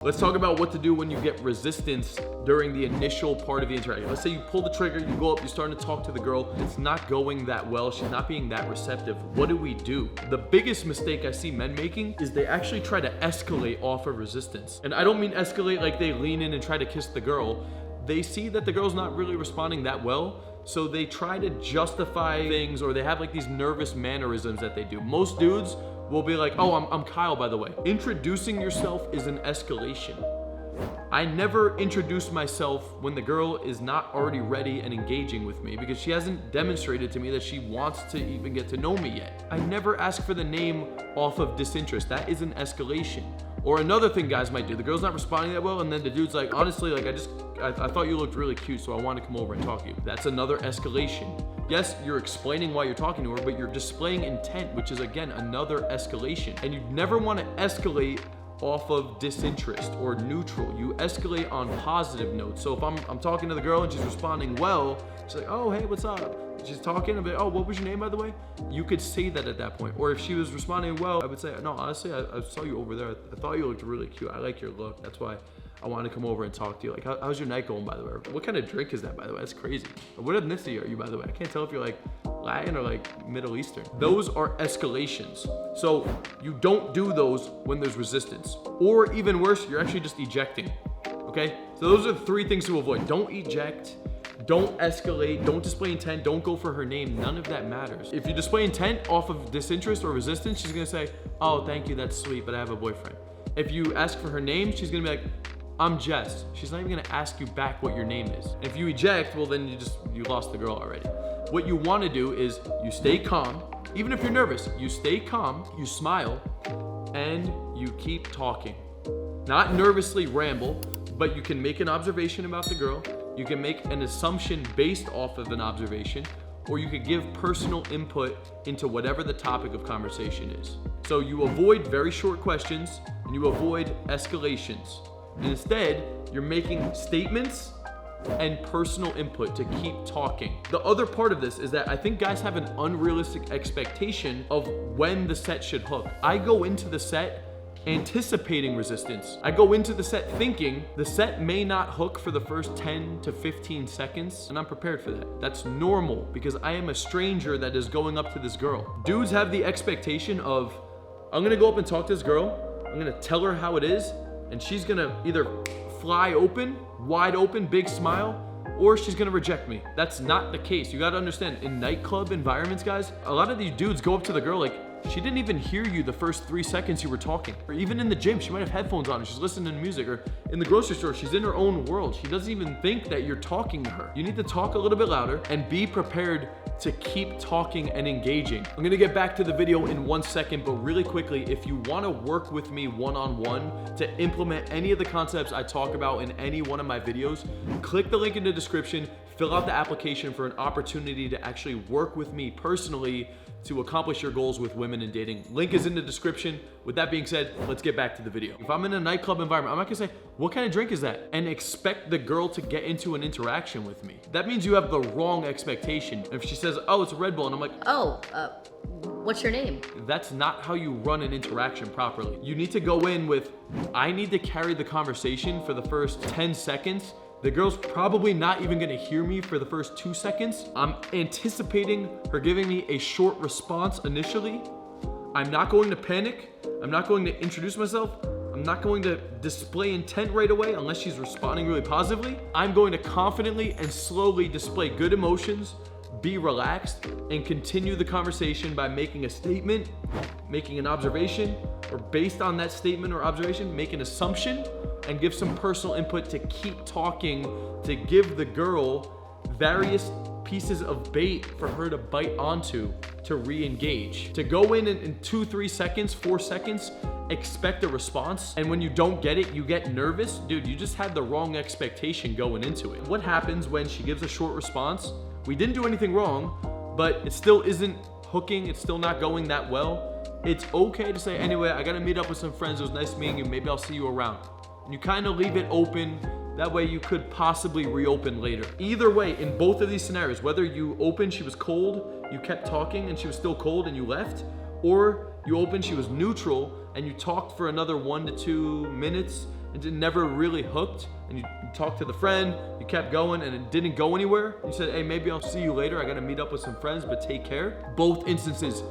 Let's talk about what to do when you get resistance during the initial part of the interaction. Let's say you pull the trigger, you go up, you're starting to talk to the girl. It's not going that well. She's not being that receptive. What do? The biggest mistake I see men making is they actually try to escalate off of resistance. And I don't mean escalate like they lean in and try to kiss the girl. They see that the girl's not really responding that well, so they try to justify things, or they have like these nervous mannerisms that they do. Most dudes will be like, oh, I'm Kyle, by the way. Introducing yourself is an escalation. I never introduce myself when the girl is not already ready and engaging with me, because she hasn't demonstrated to me that she wants to even get to know me yet. I never ask for the name off of disinterest. That is an escalation. Or another thing guys might do, the girl's not responding that well, and then the dude's like, honestly, like I thought you looked really cute, so I wanted to come over and talk to you. That's another escalation. Yes, you're explaining why you're talking to her, but you're displaying intent, which is again another escalation. And you never want to escalate off of disinterest or neutral. You escalate on positive notes. So if I'm talking to the girl and she's responding well, she's like, oh, hey, what's up? She's talking a bit, oh, what was your name, by the way? You could say that at that point. Or if she was responding well, I would say, no, honestly, I saw you over there. I thought you looked really cute. I like your look. That's why I wanted to come over and talk to you. Like, how's your night going, by the way? What kind of drink is that, by the way? That's crazy. What ethnicity are you, by the way? I can't tell if you're like Latin or like Middle Eastern. Those are escalations. So you don't do those when there's resistance. Or even worse, you're actually just ejecting, okay? So those are the three things to avoid. Don't eject, don't escalate, don't display intent, don't go for her name. None of that matters. If you display intent off of disinterest or resistance, she's gonna say, oh, thank you, that's sweet, but I have a boyfriend. If you ask for her name, she's gonna be like, I'm Jess. She's not even gonna ask you back what your name is. If you eject, well then you lost the girl already. What you wanna do is you stay calm. Even if you're nervous, you stay calm, you smile, and you keep talking. Not nervously ramble, but you can make an observation about the girl. You can make an assumption based off of an observation, or you could give personal input into whatever the topic of conversation is. So you avoid very short questions and you avoid escalations. And instead, you're making statements and personal input to keep talking. The other part of this is that I think guys have an unrealistic expectation of when the set should hook. I go into the set anticipating resistance. I go into the set thinking the set may not hook for the first 10 to 15 seconds, and I'm prepared for that. That's normal because I am a stranger that is going up to this girl. Dudes have the expectation of, I'm gonna go up and talk to this girl, I'm gonna tell her how it is, and she's gonna either fly open, wide open, big smile, or she's gonna reject me. That's not the case. You gotta understand, in nightclub environments, guys, a lot of these dudes go up to the girl like, she didn't even hear you the first 3 seconds you were talking. Or even in the gym, she might have headphones on and she's listening to music. Or in the grocery store, she's in her own world. She doesn't even think that you're talking to her. You need to talk a little bit louder and be prepared to keep talking and engaging. I'm gonna get back to the video in 1 second, but really quickly, if you wanna work with me one-on-one to implement any of the concepts I talk about in any one of my videos, click the link in the description, fill out the application for an opportunity to actually work with me personally to accomplish your goals with women in dating. Link is in the description. With that being said, let's get back to the video. If I'm in a nightclub environment, I'm not gonna say, what kind of drink is that? And expect the girl to get into an interaction with me. That means you have the wrong expectation. If she says, oh, it's a Red Bull, and I'm like, oh, what's your name? That's not how you run an interaction properly. You need to go in with, I need to carry the conversation for the first 10 seconds. The girl's probably not even gonna hear me for the first 2 seconds. I'm anticipating her giving me a short response initially. I'm not going to panic. I'm not going to introduce myself. I'm not going to display intent right away unless she's responding really positively. I'm going to confidently and slowly display good emotions, be relaxed, and continue the conversation by making a statement, making an observation, or based on that statement or observation, make an assumption, and give some personal input to keep talking, to give the girl various pieces of bait for her to bite onto to re-engage. To go in 2, 3 seconds, 4 seconds, expect a response, and when you don't get it, you get nervous. Dude, you just had the wrong expectation going into it. What happens when she gives a short response? We didn't do anything wrong, but it still isn't hooking, it's still not going that well. It's okay to say, anyway, I gotta meet up with some friends, it was nice meeting you, maybe I'll see you around. And you kind of leave it open, that way you could possibly reopen later. Either way, in both of these scenarios, whether you opened, she was cold, you kept talking and she was still cold and you left, or you opened, she was neutral, and you talked for another 1 to 2 minutes, and it never really hooked, and you talked to the friend, you kept going, and it didn't go anywhere, you said, hey, maybe I'll see you later, I gotta meet up with some friends, but take care. Both instances,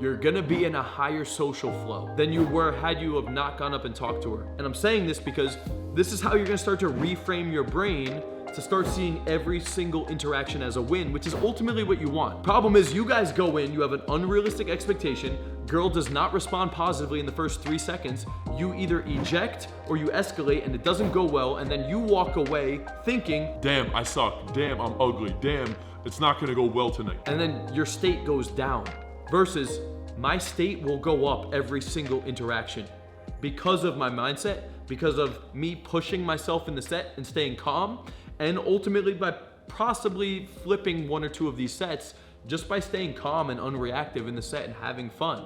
you're gonna be in a higher social flow than you were had you have not gone up and talked to her. And I'm saying this because this is how you're gonna start to reframe your brain to start seeing every single interaction as a win, which is ultimately what you want. Problem is, you guys go in, you have an unrealistic expectation, girl does not respond positively in the first 3 seconds, you either eject or you escalate and it doesn't go well, and then you walk away thinking, damn, I suck, damn, I'm ugly, damn, it's not gonna go well tonight. and then your state goes down. Versus, my state will go up every single interaction because of my mindset, because of me pushing myself in the set and staying calm, and ultimately by possibly flipping 1 or 2 of these sets just by staying calm and unreactive in the set and having fun.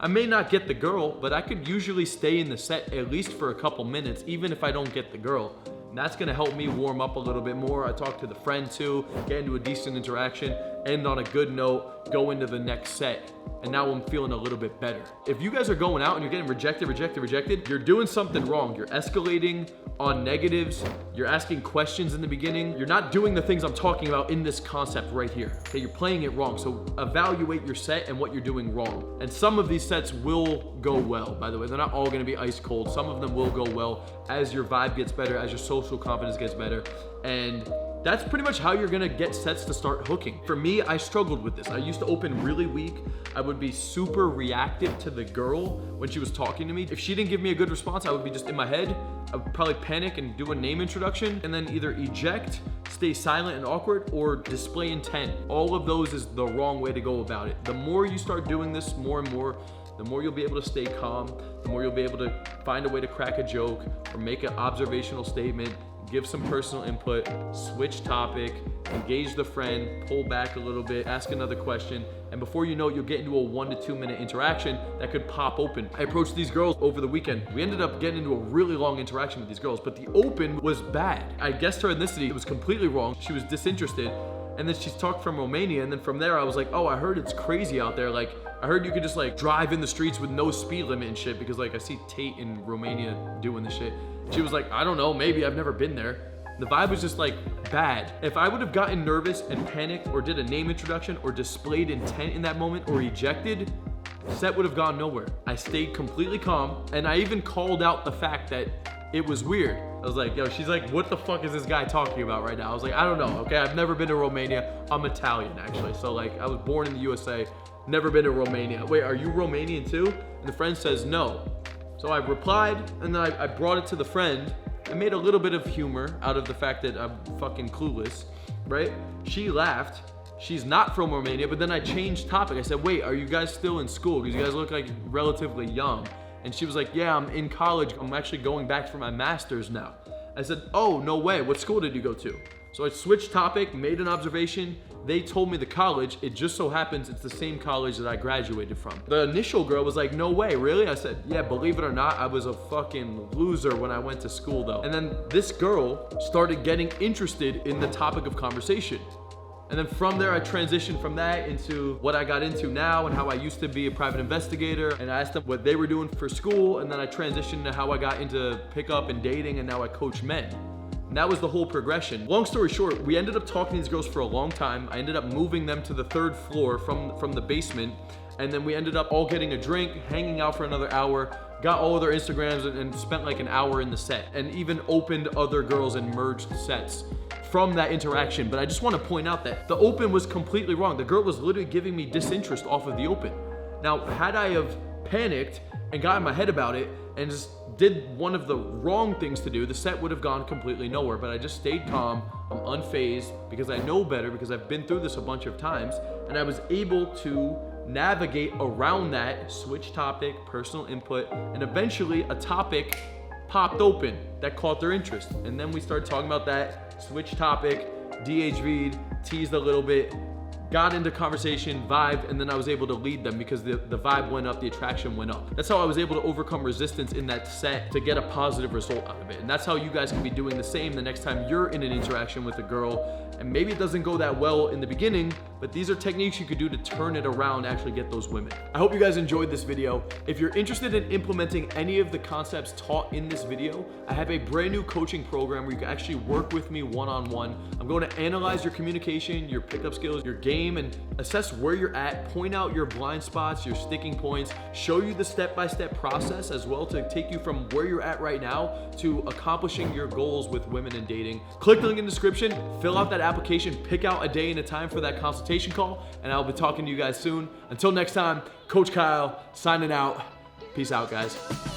I may not get the girl, but I could usually stay in the set at least for a couple minutes, even if I don't get the girl. And that's gonna help me warm up a little bit more. I talk to the friend too, get into a decent interaction, end on a good note, go into the next set. And now I'm feeling a little bit better. If you guys are going out and you're getting rejected, you're doing something wrong. You're escalating on negatives. You're asking questions in the beginning. You're not doing the things I'm talking about in this concept right here. Okay, you're playing it wrong. So evaluate your set and what you're doing wrong. And some of these sets will go well, by the way. They're not all gonna be ice cold. Some of them will go well as your vibe gets better, as your social confidence gets better. And that's pretty much how you're gonna get sets to start hooking. For me, I struggled with this. I used to open really weak. I would be super reactive to the girl when she was talking to me. If she didn't give me a good response, I would be just in my head. I would probably panic and do a name introduction and then either eject, stay silent and awkward, or display intent. All of those is the wrong way to go about it. The more you start doing this more and more, the more you'll be able to stay calm, the more you'll be able to find a way to crack a joke or make an observational statement, give some personal input, switch topic, engage the friend, pull back a little bit, ask another question, and before you know it, you'll get into a 1 to 2 minute interaction that could pop open. I approached these girls over the weekend. We ended up getting into a really long interaction with these girls, but the open was bad. I guessed her ethnicity, it was completely wrong. She was disinterested, and then she's talked from Romania, and then from there I was like, oh, I heard it's crazy out there. Like, I heard you could just like drive in the streets with no speed limit and shit, because like I see Tate in Romania doing this shit. She was like, I don't know, maybe, I've never been there. The vibe was just like bad. If I would have gotten nervous and panicked or did a name introduction or displayed intent in that moment or ejected, set would have gone nowhere. I stayed completely calm, and I even called out the fact that it was weird. I was like, yo, she's like, what the fuck is this guy talking about right now? I was like, I don't know, okay? I've never been to Romania. I'm Italian, actually. So like, I was born in the USA, never been to Romania. Wait, are you Romanian too? And the friend says no. So I replied, and then I brought it to the friend. I made a little bit of humor out of the fact that I'm fucking clueless, right? She laughed. She's not from Romania, but then I changed topic. I said, wait, are you guys still in school? Because you guys look like relatively young. And she was like, yeah, I'm in college. I'm actually going back for my master's now. I said, oh, no way. What school did you go to? So I switched topic, made an observation. They told me the college. It just so happens it's the same college that I graduated from. The initial girl was like, no way, really? I said, yeah, believe it or not, I was a fucking loser when I went to school though. And then this girl started getting interested in the topic of conversation. And then from there, I transitioned from that into what I got into now and how I used to be a private investigator. And I asked them what they were doing for school. And then I transitioned to how I got into pickup and dating, and now I coach men. And that was the whole progression. Long story short, we ended up talking to these girls for a long time. I ended up moving them to the 3rd floor from the basement. And then we ended up all getting a drink, hanging out for another hour, got all of their Instagrams, and spent like an hour in the set, and even opened other girls and merged sets from that interaction. But I just want to point out that the open was completely wrong. The girl was literally giving me disinterest off of the open. Now, had I have panicked and got in my head about it and just did one of the wrong things to do, the set would have gone completely nowhere. But I just stayed calm, I'm unfazed, because I know better, because I've been through this a bunch of times, and I was able to navigate around that, switch topic, personal input, and eventually a topic popped open that caught their interest. And then we started talking about that, switch topic, DHV'd, teased a little bit, got into conversation, vibe, and then I was able to lead them because the vibe went up, the attraction went up. That's how I was able to overcome resistance in that set to get a positive result out of it. And that's how you guys can be doing the same the next time you're in an interaction with a girl. And maybe it doesn't go that well in the beginning, but these are techniques you could do to turn it around, actually get those women. I hope you guys enjoyed this video. If you're interested in implementing any of the concepts taught in this video, I have a brand new coaching program where you can actually work with me one-on-one. I'm going to analyze your communication, your pickup skills, your game, and assess where you're at, point out your blind spots, your sticking points, show you the step-by-step process as well to take you from where you're at right now to accomplishing your goals with women and dating. Click the link in the description, fill out that application, pick out a day and a time for that consultation call, and I'll be talking to you guys soon. Until next time, Coach Kyle signing out. Peace out, guys.